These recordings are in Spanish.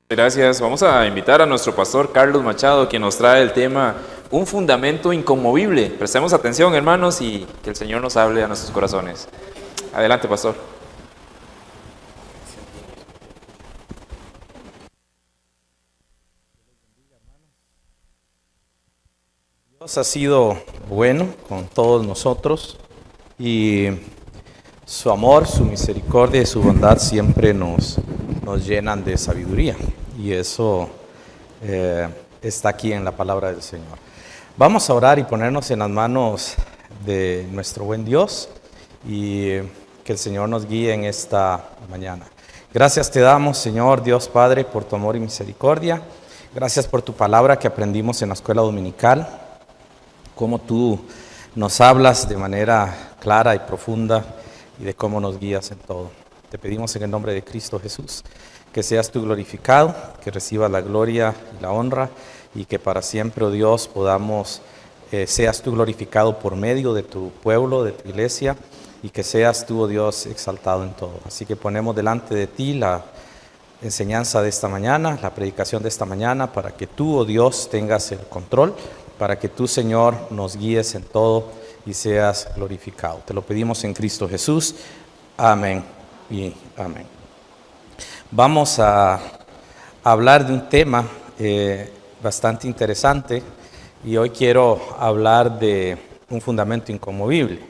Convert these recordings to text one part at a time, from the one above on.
Gracias. Vamos a invitar a nuestro pastor Carlos Machado, quien nos trae el tema Un fundamento inconmovible. Prestemos atención, hermanos, y que el Señor nos hable a nuestros corazones. Adelante, pastor. Dios ha sido bueno con todos nosotros y su amor, su misericordia y su bondad siempre nos llenan de sabiduría, y eso está aquí en la palabra del Señor. Vamos a orar y ponernos en las manos de nuestro buen Dios y que el Señor nos guíe en esta mañana. Gracias te damos, Señor Dios Padre, por tu amor y misericordia. Gracias por tu palabra que aprendimos en la escuela dominical, cómo tú nos hablas de manera clara y profunda y de cómo nos guías en todo. Te pedimos en el nombre de Cristo Jesús que seas tú glorificado, que recibas la gloria y la honra, y que para siempre, oh Dios, seas tú glorificado por medio de tu pueblo, de tu iglesia, y que seas tú, oh Dios, exaltado en todo. Así que ponemos delante de ti la enseñanza de esta mañana, la predicación de esta mañana, para que tú, oh Dios, tengas el control, para que tú, Señor, nos guíes en todo y seas glorificado. Te lo pedimos en Cristo Jesús. Amén y amén. Vamos a hablar de un tema bastante interesante, y hoy quiero hablar de un fundamento inconmovible.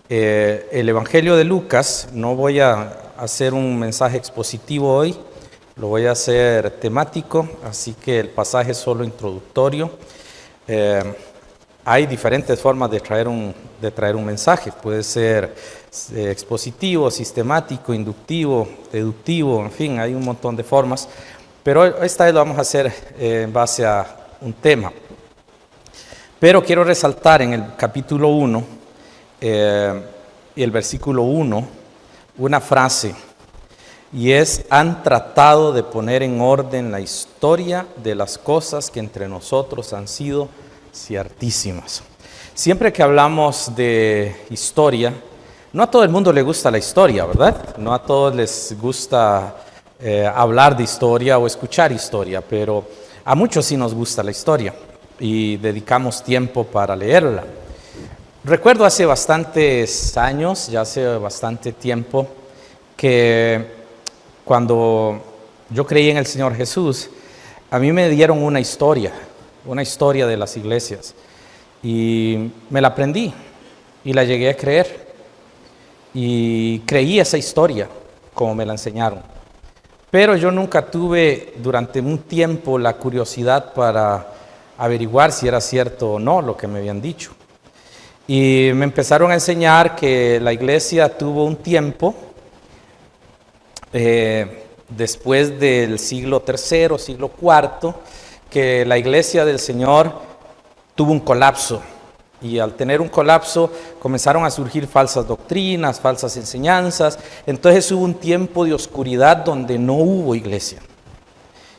El Evangelio de Lucas, no voy a hacer un mensaje expositivo hoy, lo voy a hacer temático, así que el pasaje es solo introductorio. Hay diferentes formas de traer un mensaje. Puede ser expositivo, sistemático, inductivo, deductivo, en fin, hay un montón de formas. Pero esta vez lo vamos a hacer en base a un tema. Pero quiero resaltar en el capítulo 1 y el versículo 1 una frase, y es: han tratado de poner en orden la historia de las cosas que entre nosotros han sido ciertísimas. Siempre que hablamos de historia, no a todo el mundo le gusta la historia, ¿verdad? No a todos les gusta hablar de historia o escuchar historia, pero a muchos sí nos gusta la historia y dedicamos tiempo para leerla. Recuerdo hace bastantes años, ya hace bastante tiempo, que cuando yo creí en el Señor Jesús, a mí me dieron una historia de las iglesias, y me la aprendí y la llegué a creer, y creí esa historia como me la enseñaron. Pero yo nunca tuve durante un tiempo la curiosidad para averiguar si era cierto o no lo que me habían dicho. Y me empezaron a enseñar que la iglesia tuvo un tiempo después del siglo III, siglo IV, que la iglesia del Señor tuvo un colapso, y al tener un colapso comenzaron a surgir falsas doctrinas, falsas enseñanzas. Entonces hubo un tiempo de oscuridad donde no hubo iglesia,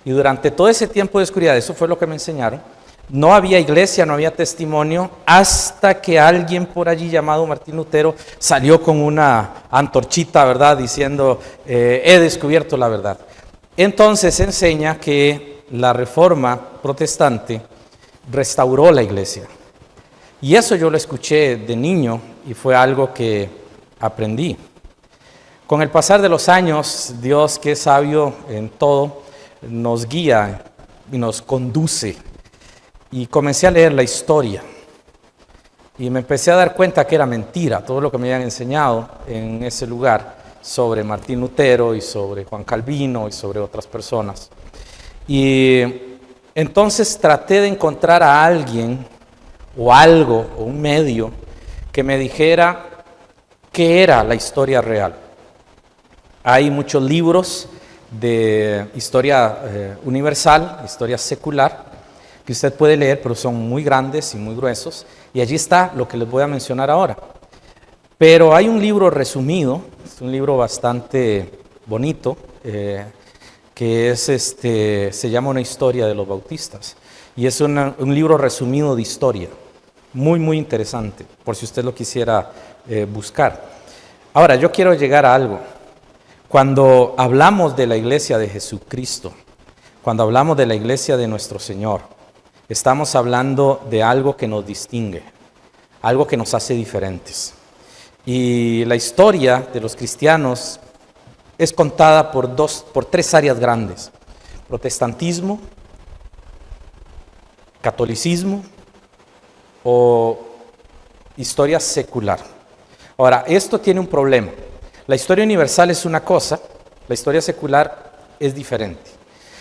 y durante todo ese tiempo de oscuridad, eso fue lo que me enseñaron, no había iglesia, no había testimonio, hasta que alguien por allí llamado Martín Lutero salió con una antorchita, ¿verdad?, diciendo he descubierto la verdad. Entonces enseña que la Reforma protestante restauró la iglesia, y eso yo lo escuché de niño y fue algo que aprendí. Con el pasar de los años, Dios, que es sabio en todo, nos guía y nos conduce, y comencé a leer la historia y me empecé a dar cuenta que era mentira todo lo que me habían enseñado en ese lugar sobre Martín Lutero y sobre Juan Calvino y sobre otras personas. Y entonces traté de encontrar a alguien o algo o un medio que me dijera qué era la historia real. Hay muchos libros de historia universal, historia secular, que usted puede leer, pero son muy grandes y muy gruesos, y allí está lo que les voy a mencionar ahora. Pero hay un libro resumido, es un libro bastante bonito, que se llama Una historia de los bautistas, y es un libro resumido de historia, muy muy interesante, por si usted lo quisiera buscar. Ahora, yo quiero llegar a algo. Cuando hablamos de la iglesia de Jesucristo, cuando hablamos de la iglesia de nuestro Señor, estamos hablando de algo que nos distingue, algo que nos hace diferentes. Y la historia de los cristianos es contada por tres áreas grandes: protestantismo, catolicismo o historia secular. Ahora, esto tiene un problema. La historia universal es una cosa, la historia secular es diferente.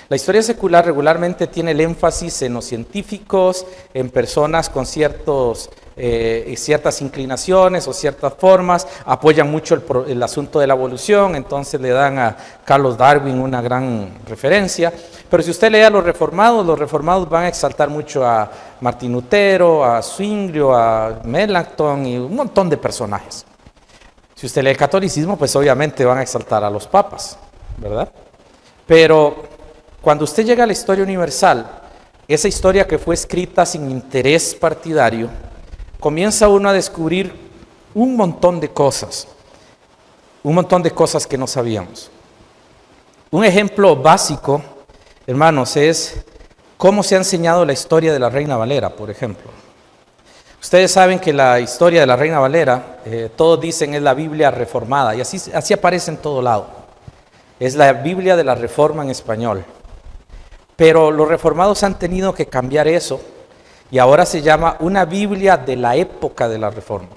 La historia secular regularmente tiene el énfasis en los científicos, en personas con ciertas inclinaciones o ciertas formas, apoyan mucho el asunto de la evolución, entonces le dan a Carlos Darwin una gran referencia. Pero si usted lee a los reformados van a exaltar mucho a Martín Lutero, a Zwinglio, a Melanchthon y un montón de personajes. Si usted lee el catolicismo, pues obviamente van a exaltar a los papas, ¿verdad? Pero cuando usted llega a la historia universal, esa historia que fue escrita sin interés partidario, comienza uno a descubrir un montón de cosas que no sabíamos. Un ejemplo básico, hermanos, es cómo se ha enseñado la historia de la Reina Valera, por ejemplo. Ustedes saben que la historia de la Reina Valera, todos dicen es la Biblia reformada, y así aparece en todo lado. Es la Biblia de la Reforma en español. Pero los reformados han tenido que cambiar eso y ahora se llama una Biblia de la época de la Reforma,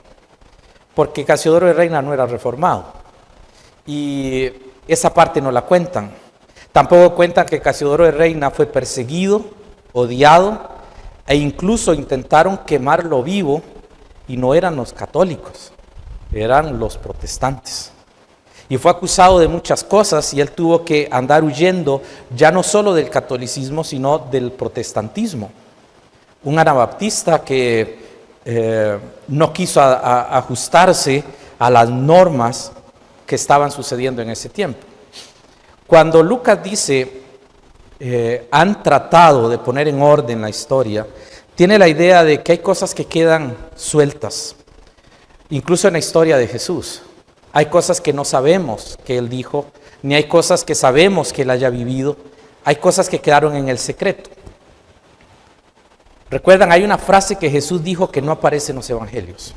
porque Casiodoro de Reina no era reformado y esa parte no la cuentan. Tampoco cuentan que Casiodoro de Reina fue perseguido, odiado e incluso intentaron quemarlo vivo, y no eran los católicos, eran los protestantes. Y fue acusado de muchas cosas y él tuvo que andar huyendo ya no solo del catolicismo, sino del protestantismo. Un anabaptista que no quiso ajustarse a las normas que estaban sucediendo en ese tiempo. Cuando Lucas dice, han tratado de poner en orden la historia, tiene la idea de que hay cosas que quedan sueltas, incluso en la historia de Jesús. Hay cosas que no sabemos que Él dijo, ni hay cosas que sabemos que Él haya vivido. Hay cosas que quedaron en el secreto. Recuerdan, hay una frase que Jesús dijo que no aparece en los evangelios.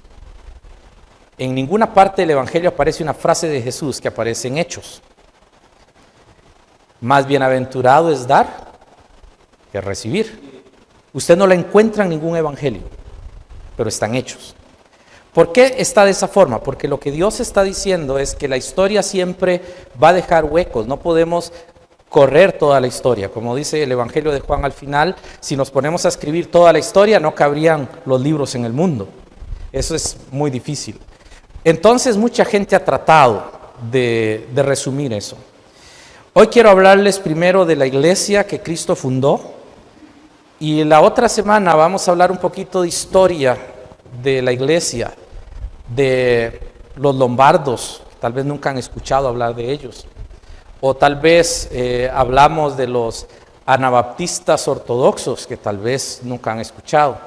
En ninguna parte del evangelio aparece una frase de Jesús que aparece en Hechos. Más bienaventurado es dar que recibir. Usted no la encuentra en ningún evangelio, pero está en Hechos. ¿Por qué está de esa forma? Porque lo que Dios está diciendo es que la historia siempre va a dejar huecos. No podemos correr toda la historia. Como dice el Evangelio de Juan al final, si nos ponemos a escribir toda la historia, no cabrían los libros en el mundo. Eso es muy difícil. Entonces, mucha gente ha tratado de resumir eso. Hoy quiero hablarles primero de la iglesia que Cristo fundó, y la otra semana vamos a hablar un poquito de historia de la iglesia, de los lombardos, tal vez nunca han escuchado hablar de ellos, o tal vez hablamos de los anabaptistas ortodoxos, que tal vez nunca han escuchado,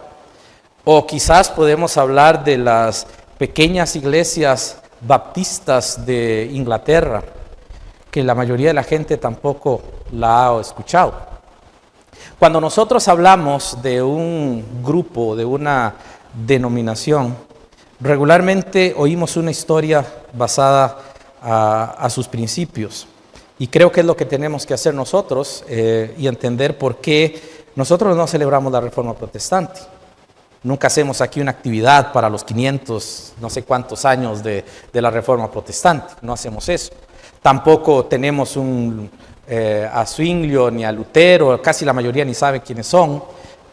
o quizás podemos hablar de las pequeñas iglesias baptistas de Inglaterra, que la mayoría de la gente tampoco la ha escuchado. Cuando nosotros hablamos de un grupo, de una denominación, regularmente oímos una historia basada a sus principios, y creo que es lo que tenemos que hacer nosotros y entender por qué nosotros no celebramos la Reforma Protestante. Nunca hacemos aquí una actividad para los 500, no sé cuántos años de la Reforma Protestante, no hacemos eso. Tampoco tenemos a Zwinglio ni a Lutero, casi la mayoría ni sabe quiénes son,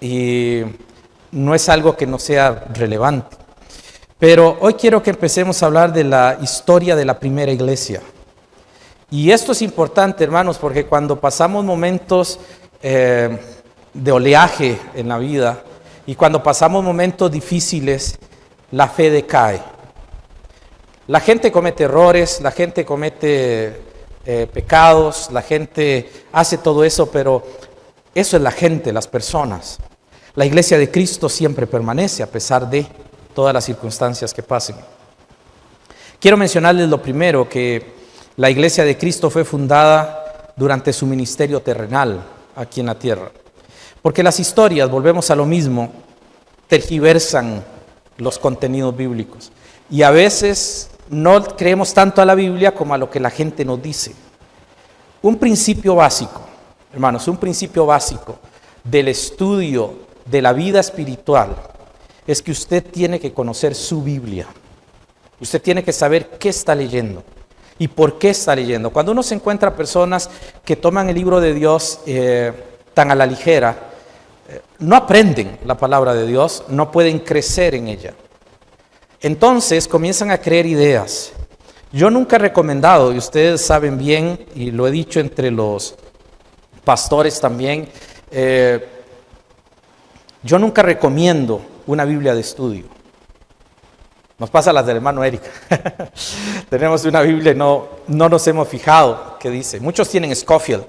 y no es algo que no sea relevante. Pero hoy quiero que empecemos a hablar de la historia de la primera iglesia. Y esto es importante, hermanos, porque cuando pasamos momentos de oleaje en la vida y cuando pasamos momentos difíciles, la fe decae. La gente comete errores, la gente comete pecados, la gente hace todo eso, pero eso es la gente, las personas. La iglesia de Cristo siempre permanece a pesar de todas las circunstancias que pasen. Quiero mencionarles lo primero, que la iglesia de Cristo fue fundada durante su ministerio terrenal, aquí en la tierra. Porque las historias, volvemos a lo mismo, tergiversan los contenidos bíblicos. Y a veces no creemos tanto a la Biblia como a lo que la gente nos dice. Un principio básico, hermanos, un principio básico del estudio de la vida espiritual es que usted tiene que conocer su Biblia. Usted tiene que saber qué está leyendo y por qué está leyendo. Cuando uno se encuentra personas que toman el libro de Dios tan a la ligera, no aprenden la palabra de Dios, no pueden crecer en ella. Entonces comienzan a creer ideas. Yo nunca he recomendado, y ustedes saben bien, y lo he dicho entre los pastores también, yo nunca recomiendo una Biblia de estudio. Nos pasa las del hermano Eric. Tenemos una Biblia y no nos hemos fijado qué dice. Muchos tienen Scofield.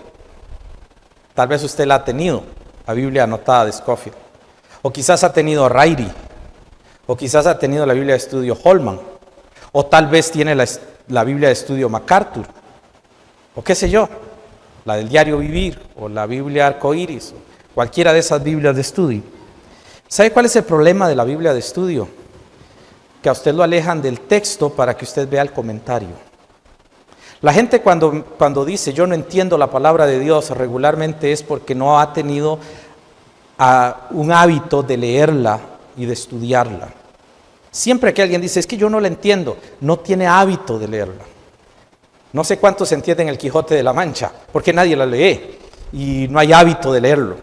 Tal vez usted la ha tenido, la Biblia anotada de Scofield. O quizás ha tenido Ryrie. O quizás ha tenido la Biblia de estudio Holman. O tal vez tiene la Biblia de estudio MacArthur. O qué sé yo, la del Diario Vivir. O la Biblia Arcoíris. O cualquiera de esas Biblias de estudio. ¿Sabe cuál es el problema de la Biblia de estudio? Que a usted lo alejan del texto para que usted vea el comentario. La gente cuando dice yo no entiendo la palabra de Dios, regularmente es porque no ha tenido un hábito de leerla y de estudiarla. Siempre que alguien dice es que yo no la entiendo, no tiene hábito de leerla. No sé cuántos entienden el Quijote de la Mancha, porque nadie la lee y no hay hábito de leerlo.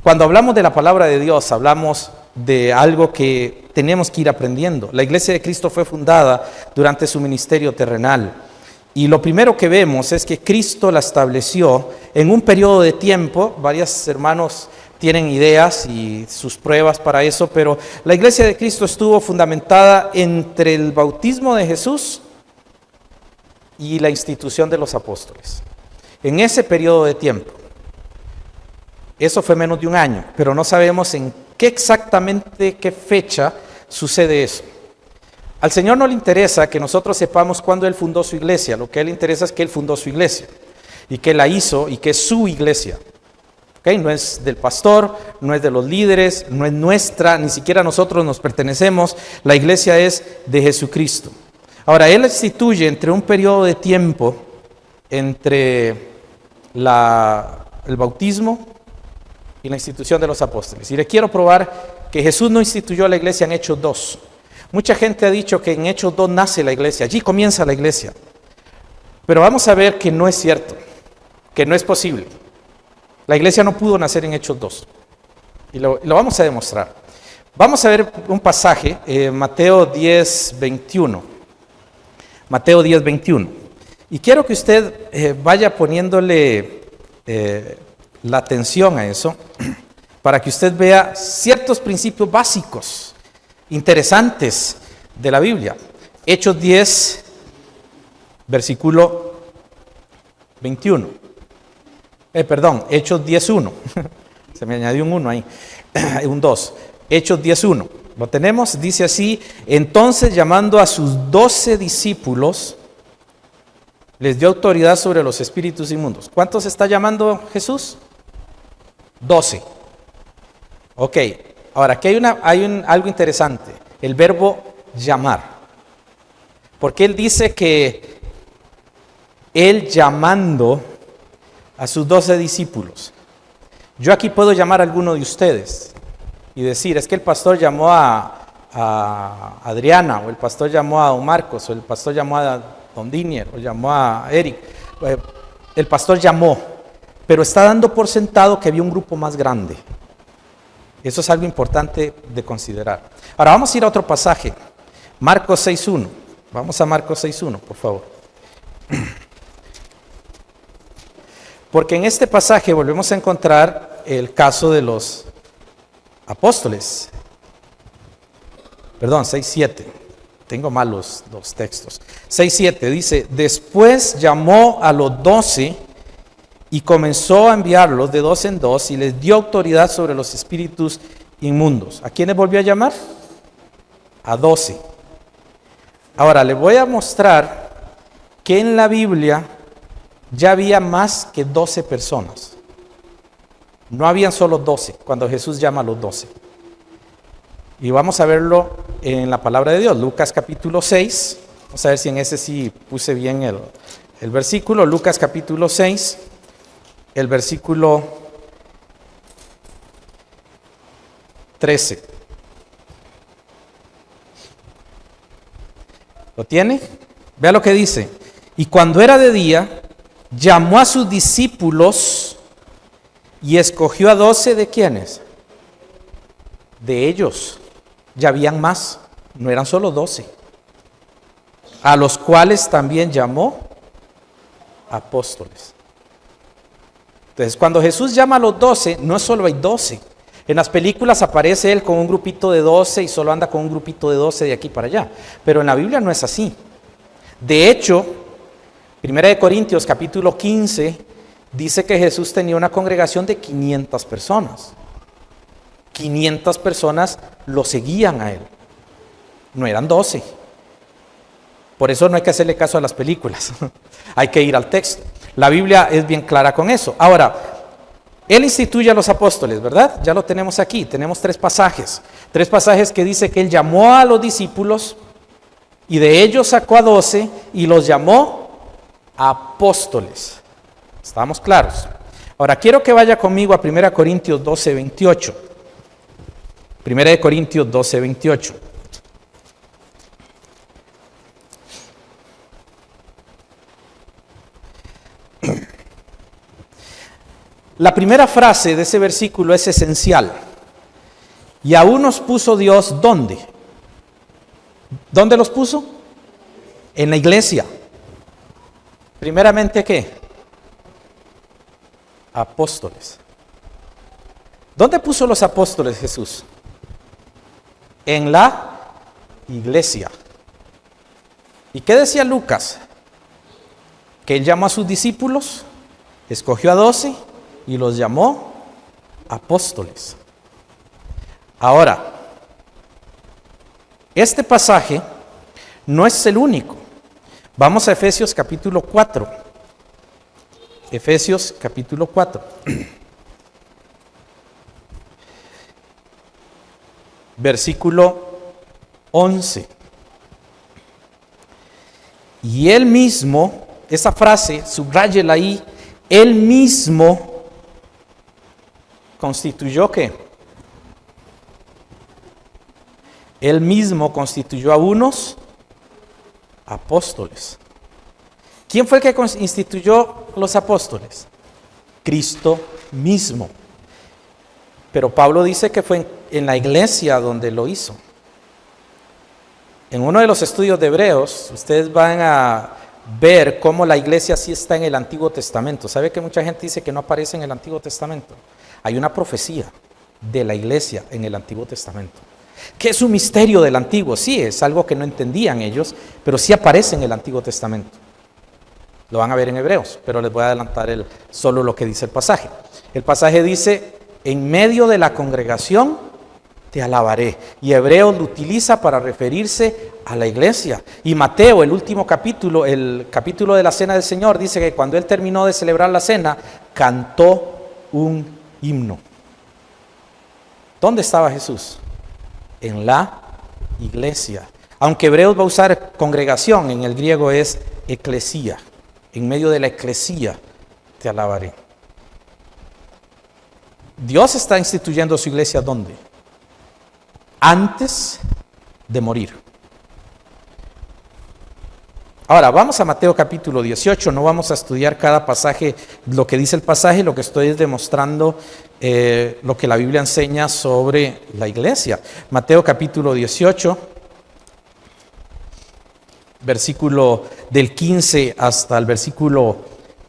Cuando hablamos de la palabra de Dios, hablamos de algo que tenemos que ir aprendiendo. La Iglesia de Cristo fue fundada durante su ministerio terrenal. Y lo primero que vemos es que Cristo la estableció en un periodo de tiempo. Varios hermanos tienen ideas y sus pruebas para eso, pero la Iglesia de Cristo estuvo fundamentada entre el bautismo de Jesús y la institución de los apóstoles. En ese periodo de tiempo. Eso fue menos de un año, pero no sabemos en qué fecha sucede eso. Al Señor no le interesa que nosotros sepamos cuándo Él fundó su iglesia. Lo que a Él le interesa es que Él fundó su iglesia y que la hizo y que es su iglesia. ¿Okay? No es del pastor, no es de los líderes, no es nuestra, ni siquiera nosotros nos pertenecemos. La iglesia es de Jesucristo. Ahora, Él instituye entre un periodo de tiempo entre el bautismo y la institución de los apóstoles. Y le quiero probar que Jesús no instituyó la iglesia en Hechos 2. Mucha gente ha dicho que en Hechos 2 nace la iglesia, allí comienza la iglesia. Pero vamos a ver que no es cierto, que no es posible. La iglesia no pudo nacer en Hechos 2. Y lo vamos a demostrar. Vamos a ver un pasaje, Mateo 10, 21. Mateo 10, 21. Y quiero que usted vaya poniéndole la atención a eso, para que usted vea ciertos principios básicos, interesantes de la Biblia. Hechos 10, versículo 21. Hechos 10, 1. Se me añadió un 1 ahí, un 2. Hechos 10, 1. ¿Lo tenemos? Dice así: entonces, llamando a sus 12 discípulos, les dio autoridad sobre los espíritus inmundos. ¿Cuántos está llamando Jesús? 12. Ok, ahora aquí hay algo interesante, el verbo llamar. Porque Él dice que Él llamando a sus 12 discípulos. Yo aquí puedo llamar a alguno de ustedes y decir, es que el pastor llamó a Adriana, o el pastor llamó a don Marcos, o el pastor llamó a don Dinier, o llamó a Eric. El pastor llamó, pero está dando por sentado que había un grupo más grande. Eso es algo importante de considerar. Ahora vamos a ir a otro pasaje, Marcos 6.1. Vamos a Marcos 6.1, por favor. Porque en este pasaje volvemos a encontrar el caso de los apóstoles. Perdón, 6.7. Tengo mal los textos. 6.7 dice, después llamó a los 12 y comenzó a enviarlos de 2 en 2 y les dio autoridad sobre los espíritus inmundos. ¿A quiénes volvió a llamar? A 12. Ahora, le voy a mostrar que en la Biblia ya había más que 12 personas. No habían solo 12 cuando Jesús llama a los 12. Y vamos a verlo en la palabra de Dios, Lucas capítulo 6. Vamos a ver si en ese sí puse bien el versículo. Lucas capítulo 6, el versículo 13. ¿Lo tiene? Vea lo que dice. Y cuando era de día, llamó a sus discípulos y escogió a 12 de ¿quiénes? De ellos. Ya habían más, no eran solo 12. A los cuales también llamó apóstoles. Entonces, cuando Jesús llama a los 12, no solo hay 12. En las películas aparece él con un grupito de 12 y solo anda con un grupito de 12 de aquí para allá. Pero en la Biblia no es así. De hecho, 1 Corintios capítulo 15 dice que Jesús tenía una congregación de 500 personas. 500 personas lo seguían a él. No eran 12. Por eso no hay que hacerle caso a las películas. Hay que ir al texto. La Biblia es bien clara con eso. Ahora, él instituye a los apóstoles, ¿verdad? Ya lo tenemos aquí. Tenemos 3 pasajes. 3 pasajes que dice que él llamó a los discípulos y de ellos sacó a 12 y los llamó apóstoles. ¿Estamos claros? Ahora, quiero que vaya conmigo a 1 Corintios 12, 28. 1 Corintios 12, 28. La primera frase de ese versículo es esencial. Y aún nos puso Dios, ¿dónde? ¿Dónde los puso? En la iglesia. Primeramente, ¿qué? Apóstoles. ¿Dónde puso los apóstoles Jesús? En la iglesia. ¿Y qué decía Lucas? Que él llamó a sus discípulos, escogió a 12 y los llamó apóstoles. Ahora, este pasaje no es el único. Vamos a Efesios capítulo 4. Efesios capítulo 4. Versículo 11. Y él mismo, esa frase, subráyela ahí, él mismo constituyó ¿qué? Él mismo constituyó a unos apóstoles. ¿Quién fue el que instituyó los apóstoles? Cristo mismo. Pero Pablo dice que fue en la iglesia donde lo hizo. En uno de los estudios de Hebreos, ustedes van a ver cómo la iglesia sí está en el Antiguo Testamento. ¿Sabe que mucha gente dice que no aparece en el Antiguo Testamento? Hay una profecía de la iglesia en el Antiguo Testamento. ¿Qué es un misterio del Antiguo? Sí, es algo que no entendían ellos, pero sí aparece en el Antiguo Testamento. Lo van a ver en Hebreos, pero les voy a adelantar solo lo que dice el pasaje. El pasaje dice, en medio de la congregación te alabaré. Y Hebreos lo utiliza para referirse a la iglesia. Y Mateo, el último capítulo, el capítulo de la Cena del Señor, dice que cuando él terminó de celebrar la cena, cantó un himno. ¿Dónde estaba Jesús? En la iglesia. Aunque Hebreos va a usar congregación, en el griego es eclesía. En medio de la eclesía te alabaré. Dios está instituyendo su iglesia ¿dónde? Antes de morir. Ahora, vamos a Mateo capítulo 18, no vamos a estudiar cada pasaje, lo que dice el pasaje, lo que estoy es demostrando lo que la Biblia enseña sobre la iglesia. Mateo capítulo 18, versículo del 15 hasta el versículo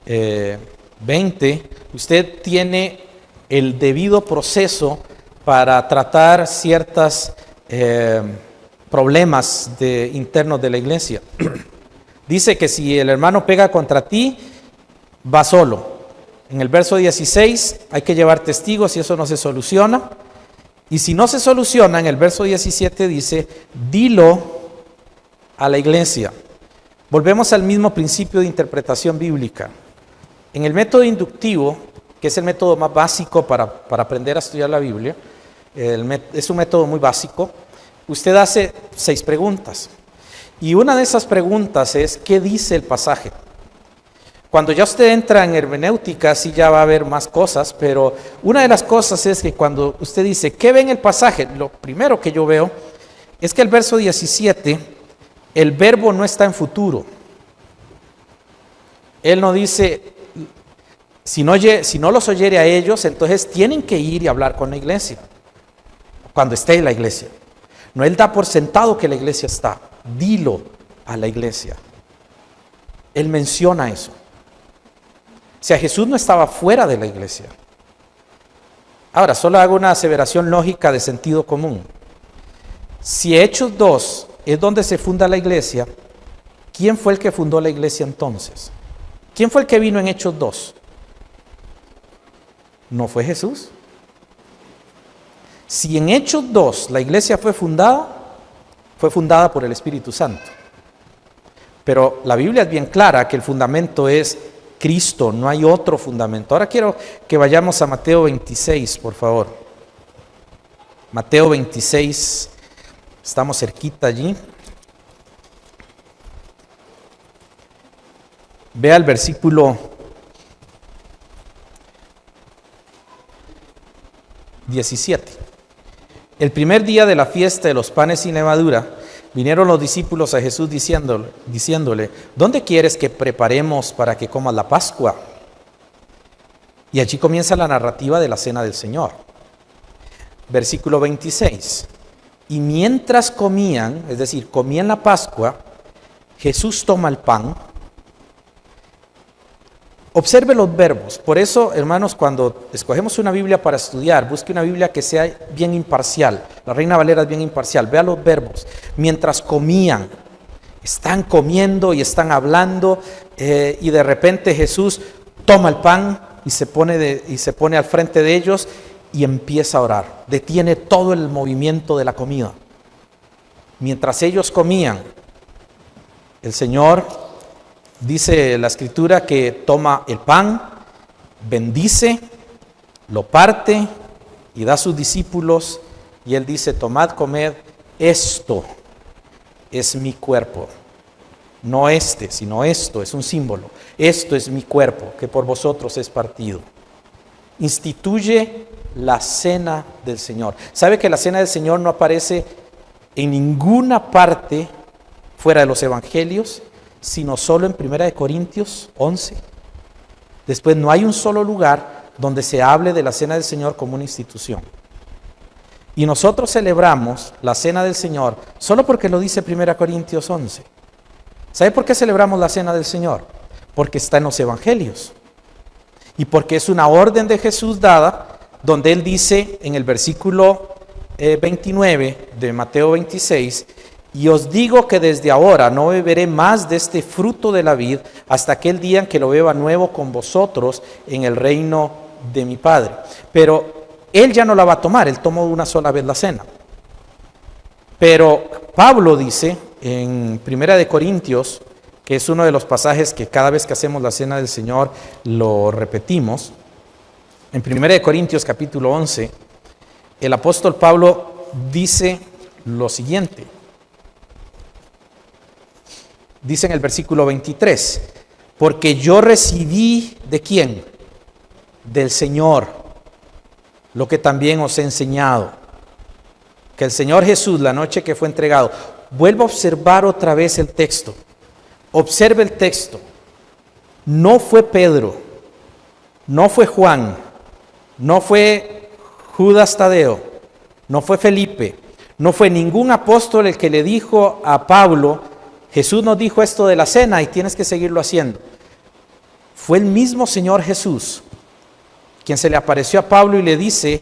20, usted tiene el debido proceso para tratar ciertos problemas internos de la iglesia. Dice que si el hermano pega contra ti, va solo. En el verso 16 hay que llevar testigos y eso no se soluciona. Y si no se soluciona, en el verso 17 dice, dilo a la iglesia. Volvemos al mismo principio de interpretación bíblica. En el método inductivo, que es el método más básico para aprender a estudiar la Biblia. Es un método muy básico. Usted hace 6 preguntas. Y una de esas preguntas es, ¿qué dice el pasaje? Cuando ya usted entra en hermenéutica, sí ya va a haber más cosas, pero una de las cosas es que cuando usted dice, ¿qué ve en el pasaje? Lo primero que yo veo es que el verso 17, el verbo no está en futuro. Él no dice, si no los oyere a ellos, entonces tienen que ir y hablar con la iglesia, cuando esté en la iglesia. No, él da por sentado que la iglesia está. Dilo a la iglesia. Él menciona eso. O sea, Jesús no estaba fuera de la iglesia. Ahora, solo hago una aseveración lógica de sentido común. Si Hechos 2 es donde se funda la iglesia, ¿quién fue el que fundó la iglesia entonces? ¿Quién fue el que vino en Hechos 2? ¿No fue Jesús? Si en Hechos 2 la iglesia fue fundada por el Espíritu Santo. Pero la Biblia es bien clara que el fundamento es Cristo, no hay otro fundamento. Ahora quiero que vayamos a Mateo 26, por favor. Mateo 26, estamos cerquita allí. Vea el versículo 17. El primer día de la fiesta de los panes sin levadura, vinieron los discípulos a Jesús diciéndole, ¿dónde quieres que preparemos para que comas la Pascua? Y allí comienza la narrativa de la cena del Señor. Versículo 26. Y mientras comían, es decir, comían la Pascua, Jesús toma el pan. Observe los verbos. Por eso, hermanos, cuando escogemos una Biblia para estudiar, busque una Biblia que sea bien imparcial. La Reina Valera es bien imparcial. Vea los verbos. Mientras comían, están comiendo y están hablando, y de repente Jesús toma el pan y se pone al frente de ellos y empieza a orar. Detiene todo el movimiento de la comida. Mientras ellos comían, el Señor, dice la Escritura, que toma el pan, bendice, lo parte y da a sus discípulos, y Él dice, tomad, comed, esto es mi cuerpo. No sino esto, es un símbolo. Esto es mi cuerpo, que por vosotros es partido. Instituye la cena del Señor. ¿Sabe que la cena del Señor no aparece en ninguna parte fuera de los evangelios, sino solo en 1 Corintios 11? Después no hay un solo lugar donde se hable de la cena del Señor como una institución. Y nosotros celebramos la cena del Señor solo porque lo dice 1 Corintios 11. ¿Sabe por qué celebramos la cena del Señor? Porque está en los evangelios. Y porque es una orden de Jesús dada, donde Él dice en el versículo 29 de Mateo 26, y os digo que desde ahora no beberé más de este fruto de la vid hasta aquel día en que lo beba nuevo con vosotros en el reino de mi Padre. Pero Él ya no la va a tomar, Él tomó una sola vez la cena. Pero Pablo dice en 1 Corintios, que es uno de los pasajes que cada vez que hacemos la cena del Señor lo repetimos, en 1 Corintios capítulo 11, el apóstol Pablo dice lo siguiente. Dice en el versículo 23, porque yo recibí ¿de quién? Del Señor, lo que también os he enseñado, que el Señor Jesús, la noche que fue entregado, vuelva a observar otra vez el texto. Observe el texto. No fue Pedro, no fue Juan, no fue Judas Tadeo, no fue Felipe, no fue ningún apóstol el que le dijo a Pablo, Jesús nos dijo esto de la cena y tienes que seguirlo haciendo. Fue el mismo Señor Jesús quien se le apareció a Pablo y le dice,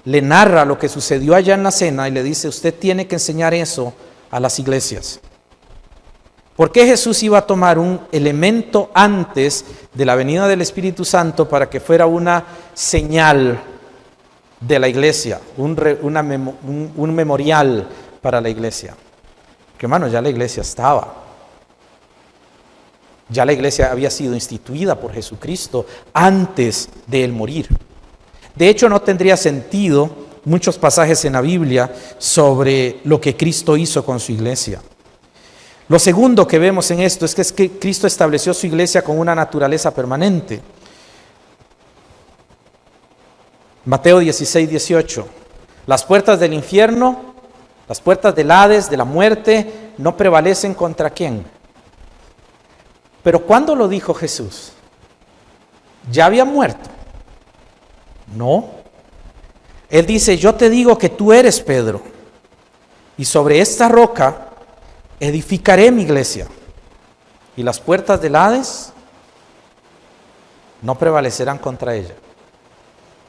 le narra lo que sucedió allá en la cena y le dice, usted tiene que enseñar eso a las iglesias. ¿Por qué Jesús iba a tomar un elemento antes de la venida del Espíritu Santo para que fuera una señal de la iglesia, un memorial para la iglesia? Que hermano, ya la iglesia estaba. Ya la iglesia había sido instituida por Jesucristo antes de él morir. De hecho, no tendría sentido muchos pasajes en la Biblia sobre lo que Cristo hizo con su iglesia. Lo segundo que vemos en esto es que Cristo estableció su iglesia con una naturaleza permanente. Mateo 16, 18. Las puertas del infierno, las puertas del Hades, de la muerte, no prevalecen contra ¿quién? Pero ¿cuándo lo dijo Jesús? ¿Ya había muerto? No. Él dice, yo te digo que tú eres Pedro, y sobre esta roca edificaré mi iglesia, y las puertas del Hades no prevalecerán contra ella.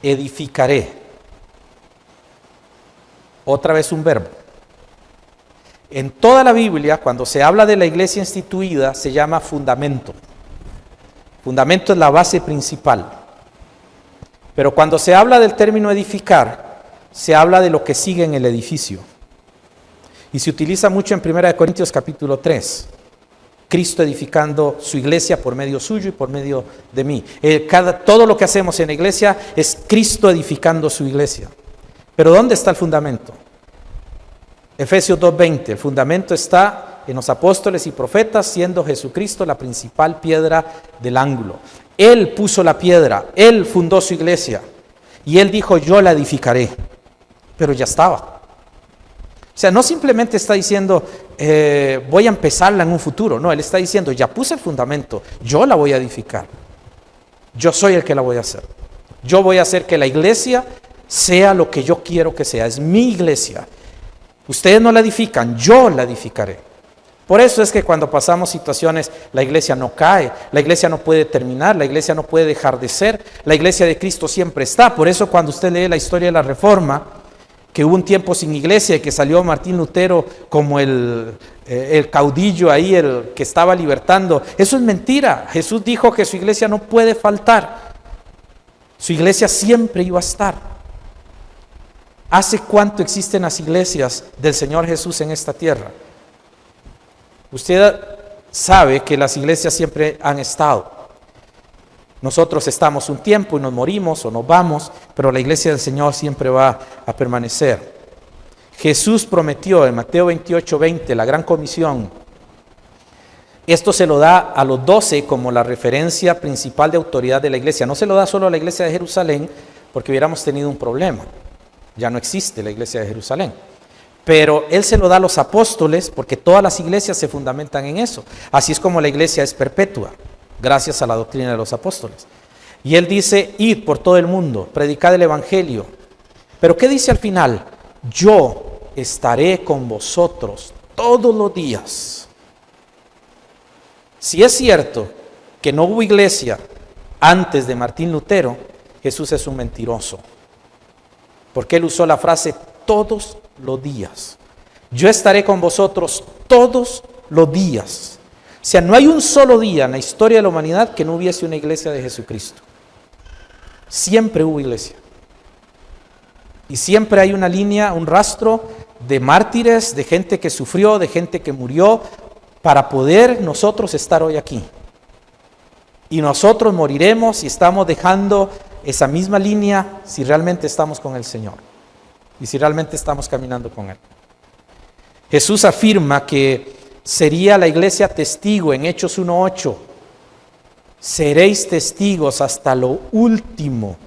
Edificaré. Otra vez un verbo. En toda la Biblia, cuando se habla de la iglesia instituida, se llama fundamento. Fundamento es la base principal. Pero cuando se habla del término edificar, se habla de lo que sigue en el edificio. Y se utiliza mucho en 1 Corintios capítulo 3. Cristo edificando su iglesia por medio suyo y por medio de mí. Todo lo que hacemos en la iglesia es Cristo edificando su iglesia. Pero ¿dónde está el fundamento? Efesios 2:20, el fundamento está en los apóstoles y profetas, siendo Jesucristo la principal piedra del ángulo. Él puso la piedra, Él fundó su iglesia y Él dijo, yo la edificaré, pero ya estaba. O sea, no simplemente está diciendo, voy a empezarla en un futuro, no, Él está diciendo, ya puse el fundamento, yo la voy a edificar, yo soy el que la voy a hacer. Yo voy a hacer que la iglesia sea lo que yo quiero que sea, es mi iglesia. Ustedes no la edifican, yo la edificaré. Por eso es que cuando pasamos situaciones, la iglesia no cae, la iglesia no puede terminar, la iglesia no puede dejar de ser, la iglesia de Cristo siempre está. Por eso cuando usted lee la historia de la Reforma, que hubo un tiempo sin iglesia y que salió Martín Lutero como el caudillo ahí, el que estaba libertando, eso es mentira. Jesús dijo que su iglesia no puede faltar, su iglesia siempre iba a estar. ¿Hace cuánto existen las iglesias del Señor Jesús en esta tierra? Usted sabe que las iglesias siempre han estado. Nosotros estamos un tiempo y nos morimos o nos vamos, pero la iglesia del Señor siempre va a permanecer. Jesús prometió en Mateo 28:20, la gran comisión. Esto se lo da a los 12 como la referencia principal de autoridad de la iglesia. No se lo da solo a la iglesia de Jerusalén, porque hubiéramos tenido un problema. Ya no existe la iglesia de Jerusalén. Pero Él se lo da a los apóstoles porque todas las iglesias se fundamentan en eso. Así es como la iglesia es perpetua, gracias a la doctrina de los apóstoles. Y Él dice, id por todo el mundo, predicad el evangelio. Pero ¿qué dice al final? Yo estaré con vosotros todos los días. Si es cierto que no hubo iglesia antes de Martín Lutero, Jesús es un mentiroso. Porque Él usó la frase todos los días. Yo estaré con vosotros todos los días. O sea, no hay un solo día en la historia de la humanidad que no hubiese una iglesia de Jesucristo. Siempre hubo iglesia. Y siempre hay una línea, un rastro de mártires, de gente que sufrió, de gente que murió, para poder nosotros estar hoy aquí. Y nosotros moriremos y estamos dejando esa misma línea si realmente estamos con el Señor y si realmente estamos caminando con Él. Jesús afirma que sería la iglesia testigo en Hechos 1:8. Seréis testigos hasta lo último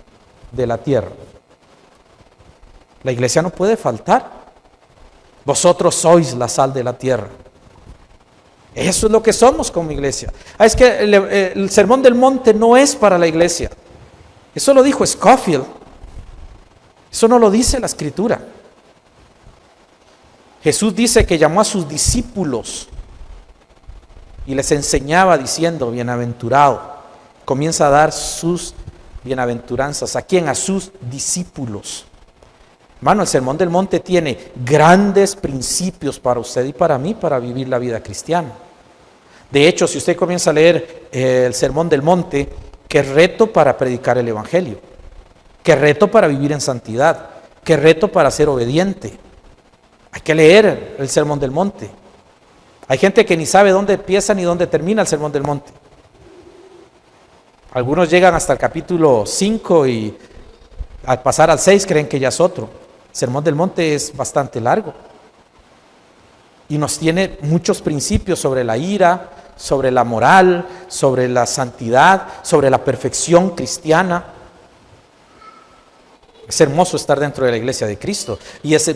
de la tierra. La iglesia no puede faltar. Vosotros sois la sal de la tierra. Eso es lo que somos como iglesia. Es que el Sermón del Monte no es para la iglesia. Eso lo dijo Scofield. Eso no lo dice la Escritura. Jesús dice que llamó a sus discípulos y les enseñaba diciendo, bienaventurado. Comienza a dar sus bienaventuranzas. ¿A quién? A sus discípulos. Hermano, el Sermón del Monte tiene grandes principios para usted y para mí para vivir la vida cristiana. De hecho, si usted comienza a leer el Sermón del Monte, qué reto para predicar el Evangelio, qué reto para vivir en santidad, qué reto para ser obediente. Hay que leer el Sermón del Monte. Hay gente que ni sabe dónde empieza ni dónde termina el Sermón del Monte. Algunos llegan hasta el capítulo 5 y al pasar al 6 creen que ya es otro. El Sermón del Monte es bastante largo y nos tiene muchos principios sobre la ira, sobre la moral, sobre la santidad, sobre la perfección cristiana. Es hermoso estar dentro de la iglesia de Cristo y es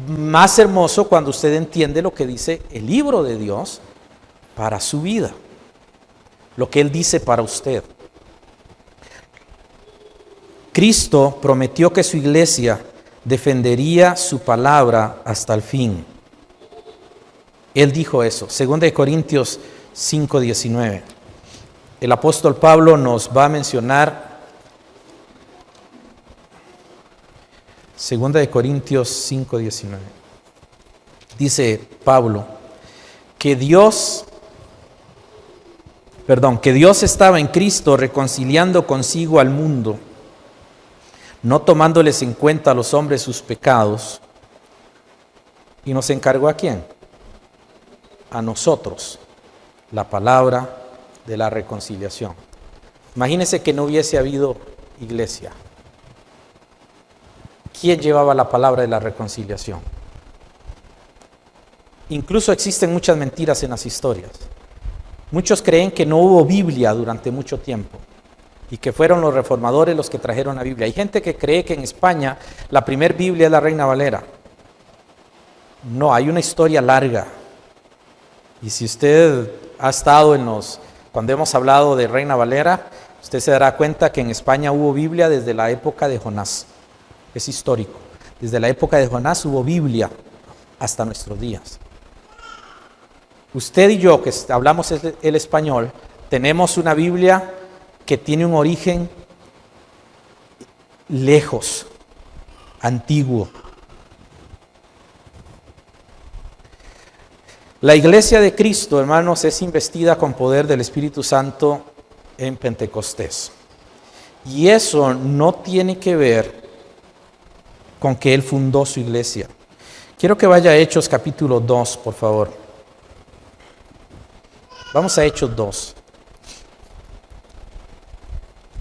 más hermoso cuando usted entiende lo que dice el libro de Dios para su vida, lo que Él dice para usted. Cristo prometió que su iglesia defendería su palabra hasta el fin. Él dijo eso, 2 Corintios 5:19. El apóstol Pablo nos va a mencionar 2 Corintios 5:19. Dice Pablo que Dios estaba en Cristo reconciliando consigo al mundo, no tomándoles en cuenta a los hombres sus pecados, y nos encargó ¿a quién? A nosotros la palabra de la reconciliación. Imagínense que no hubiese habido iglesia. ¿Quién llevaba la palabra de la reconciliación? Incluso existen muchas mentiras en las historias. Muchos creen que no hubo Biblia durante mucho tiempo y que fueron los reformadores los que trajeron la Biblia. Hay gente que cree que en España la primer Biblia es la Reina Valera. No, hay una historia larga. Y si usted ha estado cuando hemos hablado de Reina Valera, usted se dará cuenta que en España hubo Biblia desde la época de Jonás. Es histórico. Desde la época de Jonás hubo Biblia hasta nuestros días. Usted y yo, que hablamos el español, tenemos una Biblia que tiene un origen lejos, antiguo. La iglesia de Cristo, hermanos, es investida con poder del Espíritu Santo en Pentecostés. Y eso no tiene que ver con que Él fundó su iglesia. Quiero que vaya a Hechos capítulo 2, por favor. Vamos a Hechos 2.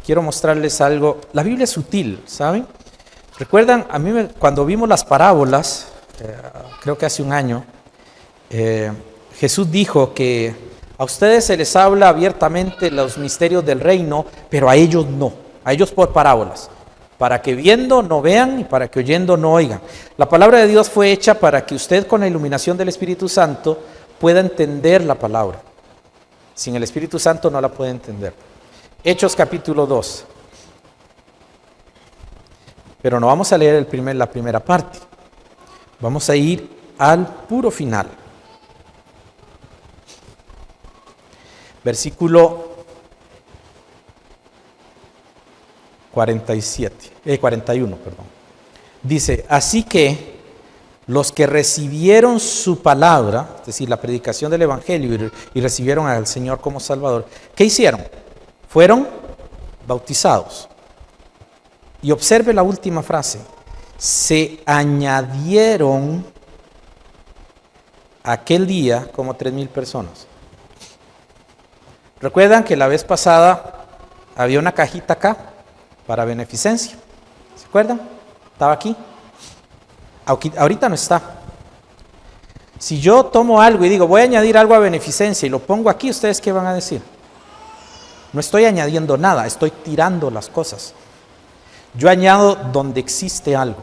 Quiero mostrarles algo. La Biblia es sutil, ¿saben? ¿Recuerdan? Cuando vimos las parábolas, creo que hace un año, Jesús dijo que a ustedes se les habla abiertamente los misterios del reino, pero a ellos no, a ellos por parábolas, para que viendo no vean y para que oyendo no oigan. La palabra de Dios fue hecha para que usted con la iluminación del Espíritu Santo pueda entender la palabra. Sin el Espíritu Santo no la puede entender. Hechos capítulo 2. Pero no vamos a leer la primera parte. Vamos a ir al puro final. Versículo 41. Dice, así que los que recibieron su palabra, es decir, la predicación del Evangelio y recibieron al Señor como Salvador, ¿qué hicieron? Fueron bautizados. Y observe la última frase. Se añadieron aquel día como 3,000 personas. ¿Recuerdan que la vez pasada había una cajita acá para beneficencia? ¿Se acuerdan? Estaba aquí. Ahorita no está. Si yo tomo algo y digo, voy a añadir algo a beneficencia y lo pongo aquí, ¿ustedes qué van a decir? No estoy añadiendo nada, estoy tirando las cosas. Yo añado donde existe algo.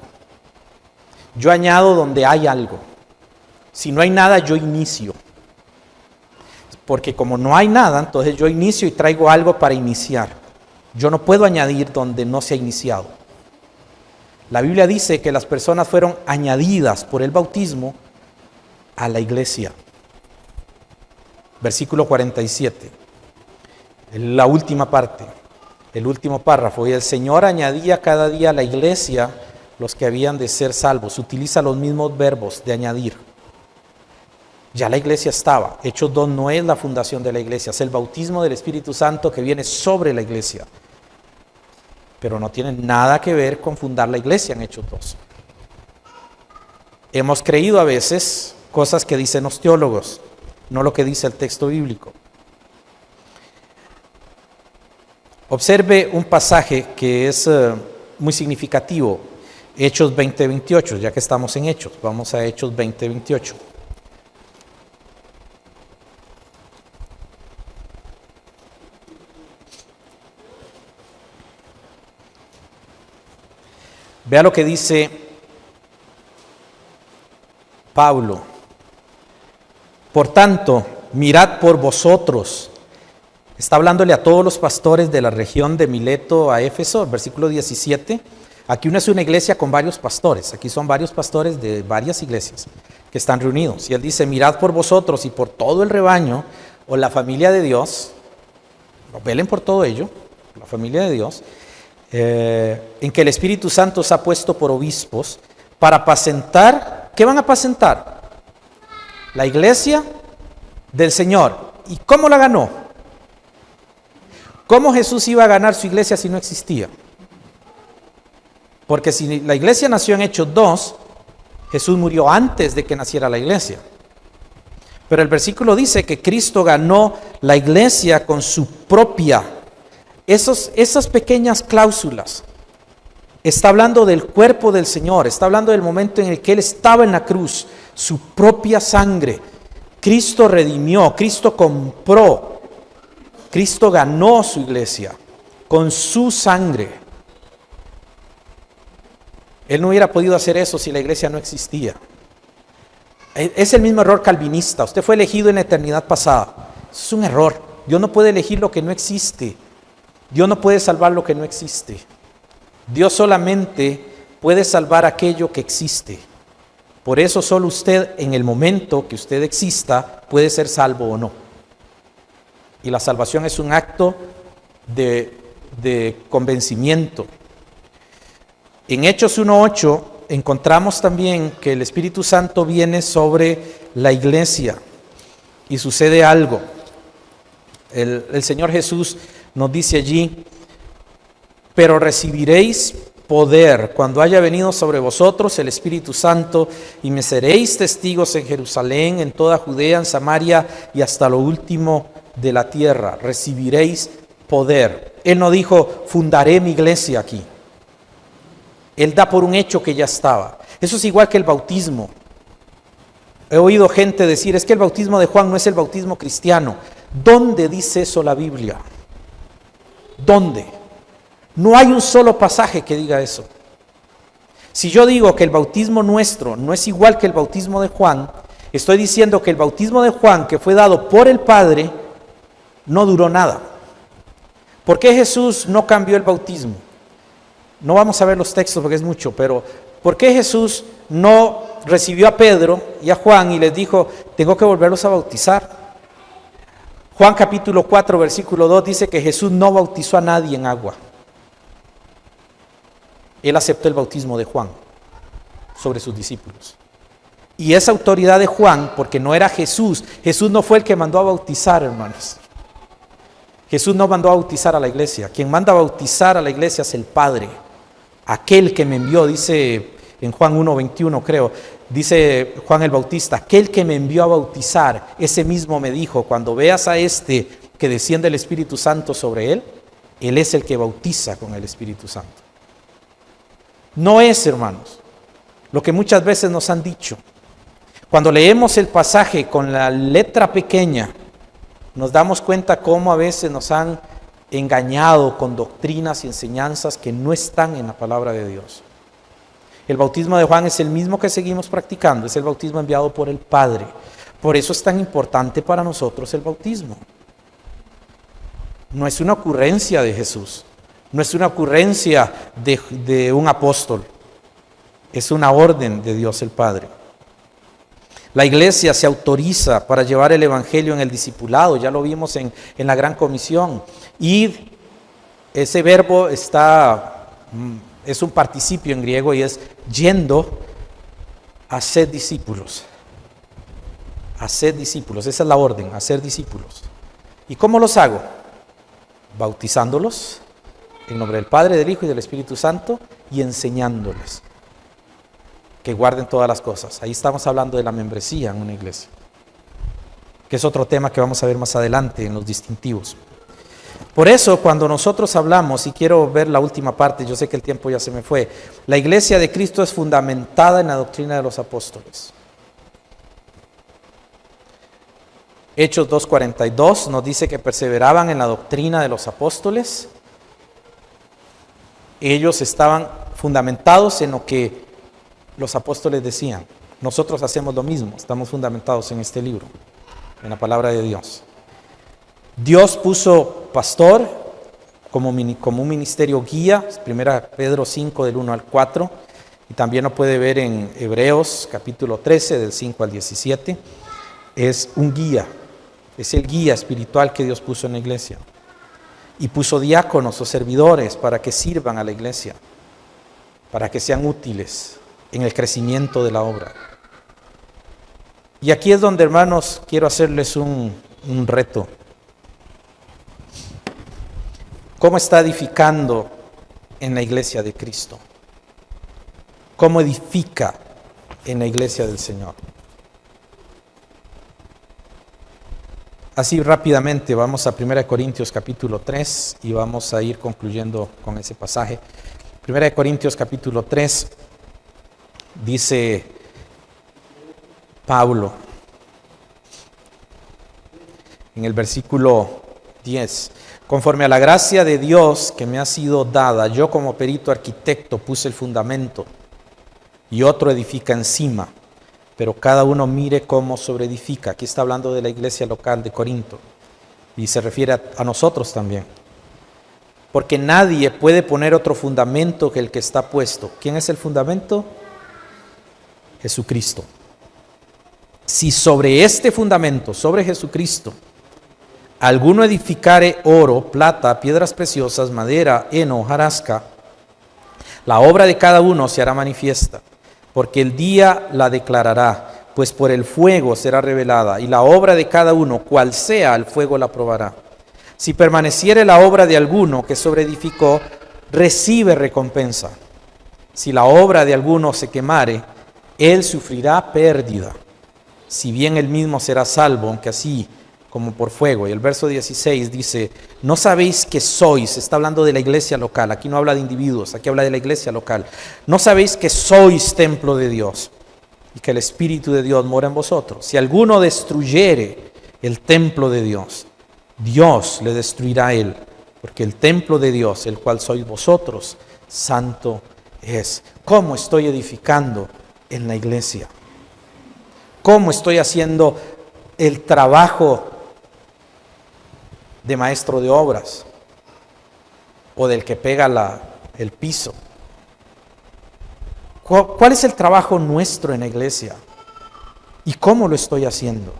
Yo añado donde hay algo. Si no hay nada, yo inicio. Porque como no hay nada, entonces yo inicio y traigo algo para iniciar. Yo no puedo añadir donde no se ha iniciado. La Biblia dice que las personas fueron añadidas por el bautismo a la iglesia. Versículo 47. La última parte, el último párrafo. Y el Señor añadía cada día a la iglesia los que habían de ser salvos. Utiliza los mismos verbos de añadir. Ya la iglesia estaba. Hechos 2 no es la fundación de la iglesia, es el bautismo del Espíritu Santo que viene sobre la iglesia. Pero no tiene nada que ver con fundar la iglesia en Hechos 2. Hemos creído a veces cosas que dicen los teólogos, no lo que dice el texto bíblico. Observe un pasaje que es muy significativo, Hechos 20:28, ya que estamos en Hechos, vamos a Hechos 20:28. Vea lo que dice Pablo. Por tanto, mirad por vosotros. Está hablándole a todos los pastores de la región de Mileto a Éfeso, versículo 17. Aquí no es una iglesia con varios pastores, aquí son varios pastores de varias iglesias que están reunidos. Y él dice, mirad por vosotros y por todo el rebaño o la familia de Dios, velen por todo ello, la familia de Dios, en que el Espíritu Santo os ha puesto por obispos para apacentar. ¿Qué van a apacentar? La iglesia del Señor. ¿Y cómo la ganó? ¿Cómo Jesús iba a ganar su iglesia si no existía? Porque si la iglesia nació en Hechos 2, Jesús murió antes de que naciera la iglesia. Pero el versículo dice que Cristo ganó la iglesia con su propia. Esas pequeñas cláusulas. Está hablando del cuerpo del Señor, está hablando del momento en el que Él estaba en la cruz, su propia sangre. Cristo redimió, Cristo compró, Cristo ganó su iglesia con su sangre. Él no hubiera podido hacer eso si la iglesia no existía. Es el mismo error calvinista. Usted fue elegido en la eternidad pasada. Eso es un error. Dios no puede elegir lo que no existe. Dios no puede salvar lo que no existe. Dios solamente puede salvar aquello que existe. Por eso solo usted, en el momento que usted exista, puede ser salvo o no. Y la salvación es un acto de convencimiento. En Hechos 1:8 encontramos también que el Espíritu Santo viene sobre la iglesia y sucede algo. El Señor Jesús nos dice allí, pero recibiréis poder cuando haya venido sobre vosotros el Espíritu Santo y me seréis testigos en Jerusalén, en toda Judea, en Samaria y hasta lo último de la tierra. Recibiréis poder. Él no dijo, fundaré mi iglesia aquí. Él da por un hecho que ya estaba. Eso es igual que el bautismo. He oído gente decir, es que el bautismo de Juan no es el bautismo cristiano. ¿Dónde dice eso la Biblia? ¿Dónde? No hay un solo pasaje que diga eso. Si yo digo que el bautismo nuestro no es igual que el bautismo de Juan, estoy diciendo que el bautismo de Juan, que fue dado por el Padre, no duró nada. ¿Por qué Jesús no cambió el bautismo? No vamos a ver los textos porque es mucho, pero ¿por qué Jesús no recibió a Pedro y a Juan y les dijo, tengo que volverlos a bautizar? Juan capítulo 4, versículo 2 dice que Jesús no bautizó a nadie en agua. Él aceptó el bautismo de Juan sobre sus discípulos. Y esa autoridad de Juan, porque no era Jesús, Jesús no fue el que mandó a bautizar, hermanos. Jesús no mandó a bautizar a la iglesia. Quien manda a bautizar a la iglesia es el Padre. Aquel que me envió, dice en Juan 1:21 creo, dice Juan el Bautista, aquel que me envió a bautizar, ese mismo me dijo, cuando veas a este que desciende el Espíritu Santo sobre él, él es el que bautiza con el Espíritu Santo. No es, hermanos, lo que muchas veces nos han dicho. Cuando leemos el pasaje con la letra pequeña, nos damos cuenta cómo a veces nos han engañado con doctrinas y enseñanzas que no están en la palabra de Dios. El bautismo de Juan es el mismo que seguimos practicando, es el bautismo enviado por el Padre. Por eso es tan importante para nosotros el bautismo. No es una ocurrencia de Jesús, no es una ocurrencia de un apóstol, es una orden de Dios el Padre. La iglesia se autoriza para llevar el evangelio en el discipulado, ya lo vimos en la gran comisión. Ir, ese verbo es un participio en griego y es yendo a ser discípulos. A ser discípulos, esa es la orden, a ser discípulos. ¿Y cómo los hago? Bautizándolos en nombre del Padre, del Hijo y del Espíritu Santo y enseñándoles que guarden todas las cosas. Ahí estamos hablando de la membresía en una iglesia, que es otro tema que vamos a ver más adelante en los distintivos. Por eso cuando nosotros hablamos, y quiero ver la última parte, yo sé que el tiempo ya se me fue, la iglesia de Cristo es fundamentada en la doctrina de los apóstoles. Hechos 2:42 nos dice que perseveraban en la doctrina de los apóstoles. Ellos estaban fundamentados en lo que los apóstoles decían. Nosotros hacemos lo mismo, estamos fundamentados en este libro, en la palabra de Dios. Dios puso pastor como un ministerio guía, 1 Pedro 5 del 1 al 4, y también lo puede ver en Hebreos capítulo 13 del 5 al 17. Es un guía, es el guía espiritual que Dios puso en la iglesia. Y puso diáconos o servidores para que sirvan a la iglesia, para que sean útiles en el crecimiento de la obra. Y aquí es donde, hermanos, quiero hacerles un reto. ¿Cómo está edificando en la iglesia de Cristo? ¿Cómo edifica en la iglesia del Señor? Así rápidamente vamos a 1 Corintios capítulo 3 y vamos a ir concluyendo con ese pasaje. 1 Corintios capítulo 3 dice Pablo en el versículo 10: conforme a la gracia de Dios que me ha sido dada, yo como perito arquitecto puse el fundamento y otro edifica encima, pero cada uno mire cómo sobreedifica. Aquí está hablando de la iglesia local de Corinto y se refiere a nosotros también. Porque nadie puede poner otro fundamento que el que está puesto. ¿Quién es el fundamento? Jesucristo. Si sobre este fundamento, sobre Jesucristo, alguno edificare oro, plata, piedras preciosas, madera, heno, hojarasca, la obra de cada uno se hará manifiesta, porque el día la declarará, pues por el fuego será revelada, y la obra de cada uno, cual sea, el fuego la probará. Si permaneciere la obra de alguno que sobreedificó, recibe recompensa. Si la obra de alguno se quemare, él sufrirá pérdida, si bien él mismo será salvo, aunque así como por fuego. Y el verso 16 dice: ¿no sabéis que sois? Está hablando de la iglesia local, aquí no habla de individuos, aquí habla de la iglesia local. ¿No sabéis que sois templo de Dios y que el Espíritu de Dios mora en vosotros? Si alguno destruyere el templo de Dios, Dios le destruirá a él, porque el templo de Dios, el cual sois vosotros, santo es. ¿Cómo estoy edificando en la iglesia? ¿Cómo estoy haciendo el trabajo de maestro de obras o del que pega el piso? ¿Cuál es el trabajo nuestro en la iglesia? ¿Y cómo lo estoy haciendo?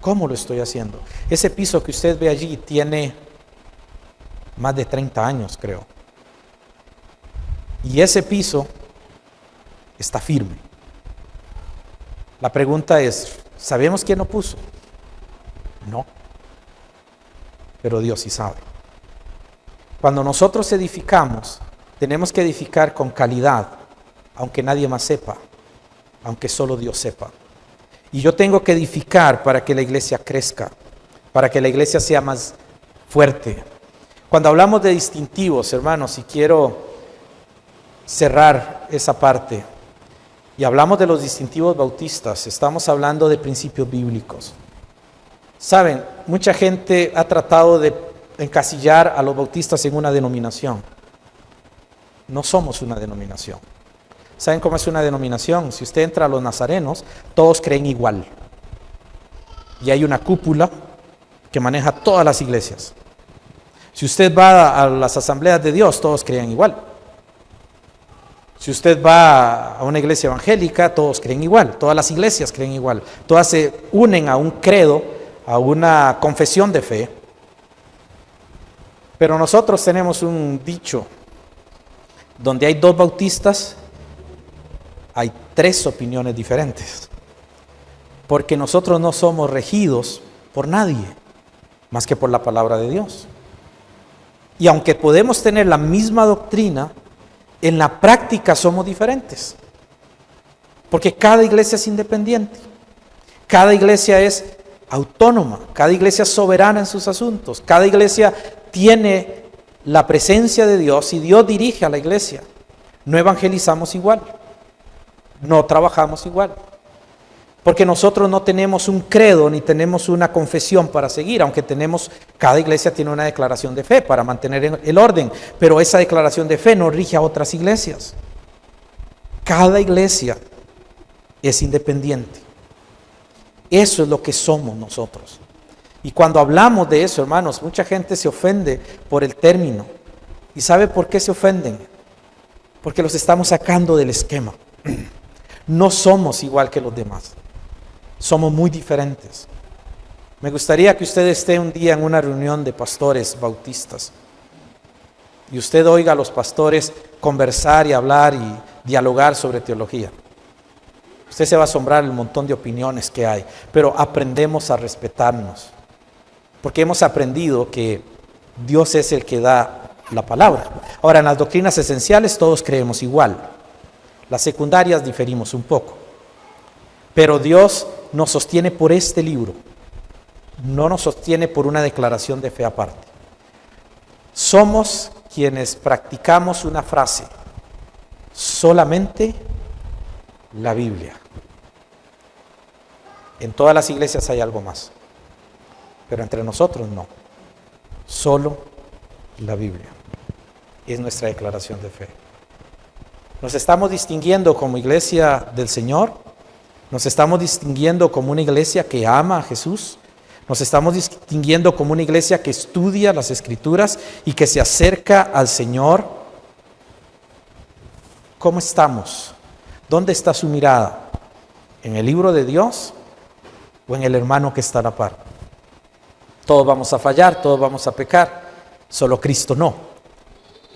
¿Cómo lo estoy haciendo? Ese piso que usted ve allí tiene más de 30 años, creo. Y ese piso está firme. La pregunta es, ¿sabemos quién lo puso? No. Pero Dios sí sabe. Cuando nosotros edificamos, tenemos que edificar con calidad, aunque nadie más sepa, aunque solo Dios sepa. Y yo tengo que edificar para que la iglesia crezca, para que la iglesia sea más fuerte. Cuando hablamos de distintivos, hermanos, y quiero cerrar esa parte, y hablamos de los distintivos bautistas, estamos hablando de principios bíblicos. Saben, mucha gente ha tratado de encasillar a los bautistas en una denominación. No somos una denominación. ¿Saben cómo es una denominación? Si usted entra a los nazarenos, todos creen igual. Y hay una cúpula que maneja todas las iglesias. Si usted va a las asambleas de Dios, todos creen igual. Si usted va a una iglesia evangélica, todos creen igual. Todas las iglesias creen igual. Todas se unen a un credo, a una confesión de fe. Pero nosotros tenemos un dicho: donde hay dos bautistas, hay tres opiniones diferentes. Porque nosotros no somos regidos por nadie, más que por la palabra de Dios. Y aunque podemos tener la misma doctrina, en la práctica somos diferentes. Porque cada iglesia es independiente. Cada iglesia es autónoma, cada iglesia es soberana en sus asuntos, cada iglesia tiene la presencia de Dios y Dios dirige a la iglesia. No evangelizamos igual, no trabajamos igual, porque nosotros no tenemos un credo ni tenemos una confesión para seguir, aunque cada iglesia tiene una declaración de fe para mantener el orden, pero esa declaración de fe no rige a otras iglesias. Cada iglesia es independiente. Eso es lo que somos nosotros. Y cuando hablamos de eso, hermanos, mucha gente se ofende por el término. ¿Y sabe por qué se ofenden? Porque los estamos sacando del esquema. No somos igual que los demás. Somos muy diferentes. Me gustaría que usted esté un día en una reunión de pastores bautistas y usted oiga a los pastores conversar y hablar y dialogar sobre teología. Usted se va a asombrar el montón de opiniones que hay, pero aprendemos a respetarnos, porque hemos aprendido que Dios es el que da la palabra. Ahora, en las doctrinas esenciales todos creemos igual. Las secundarias diferimos un poco, pero Dios nos sostiene por este libro, no nos sostiene por una declaración de fe aparte. Somos quienes practicamos una frase: solamente la Biblia. En todas las iglesias hay algo más, pero entre nosotros no. Solo la Biblia es nuestra declaración de fe. Nos estamos distinguiendo como iglesia del Señor, nos estamos distinguiendo como una iglesia que ama a Jesús, nos estamos distinguiendo como una iglesia que estudia las Escrituras y que se acerca al Señor. ¿Cómo estamos? ¿Dónde está su mirada? ¿En el libro de Dios o en el hermano que está a la par? Todos vamos a fallar, todos vamos a pecar, solo Cristo no.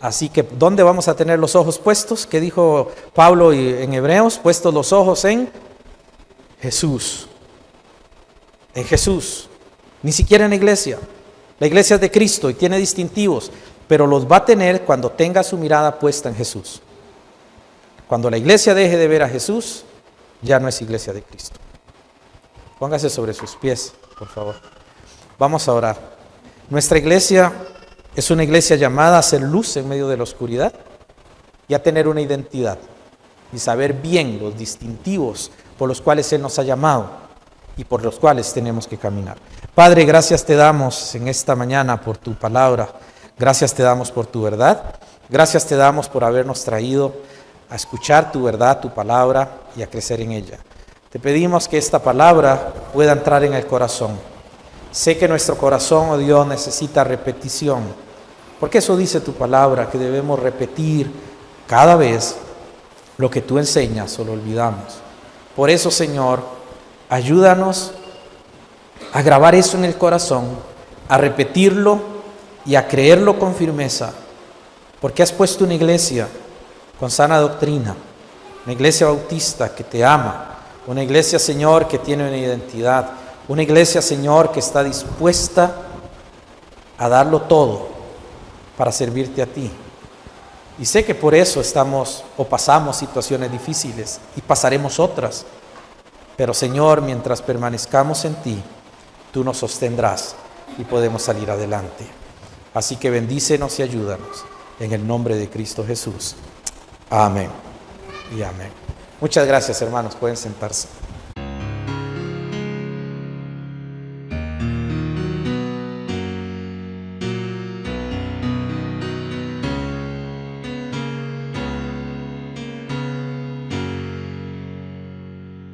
Así que, ¿dónde vamos a tener los ojos puestos? ¿Qué dijo Pablo en Hebreos? Puestos los ojos en Jesús. En Jesús. Ni siquiera en la iglesia. La iglesia es de Cristo y tiene distintivos, pero los va a tener cuando tenga su mirada puesta en Jesús. Cuando la iglesia deje de ver a Jesús, ya no es iglesia de Cristo. Póngase sobre sus pies, por favor. Vamos a orar. Nuestra iglesia es una iglesia llamada a ser luz en medio de la oscuridad y a tener una identidad y saber bien los distintivos por los cuales Él nos ha llamado y por los cuales tenemos que caminar. Padre, gracias te damos en esta mañana por tu palabra. Gracias te damos por tu verdad. Gracias te damos por habernos traído a escuchar tu verdad, tu palabra y a crecer en ella. Te pedimos que esta palabra pueda entrar en el corazón. Sé que nuestro corazón, oh Dios, necesita repetición, porque eso dice tu palabra, que debemos repetir cada vez lo que tú enseñas o lo olvidamos. Por eso, Señor, ayúdanos a grabar eso en el corazón, a repetirlo y a creerlo con firmeza, porque has puesto una iglesia con sana doctrina, una iglesia bautista que te ama, una iglesia, Señor, que tiene una identidad, una iglesia, Señor, que está dispuesta a darlo todo para servirte a ti. Y sé que por eso estamos o pasamos situaciones difíciles y pasaremos otras, pero, Señor, mientras permanezcamos en ti, tú nos sostendrás y podemos salir adelante. Así que bendícenos y ayúdanos en el nombre de Cristo Jesús. Amén y amén. Muchas gracias, hermanos. Pueden sentarse.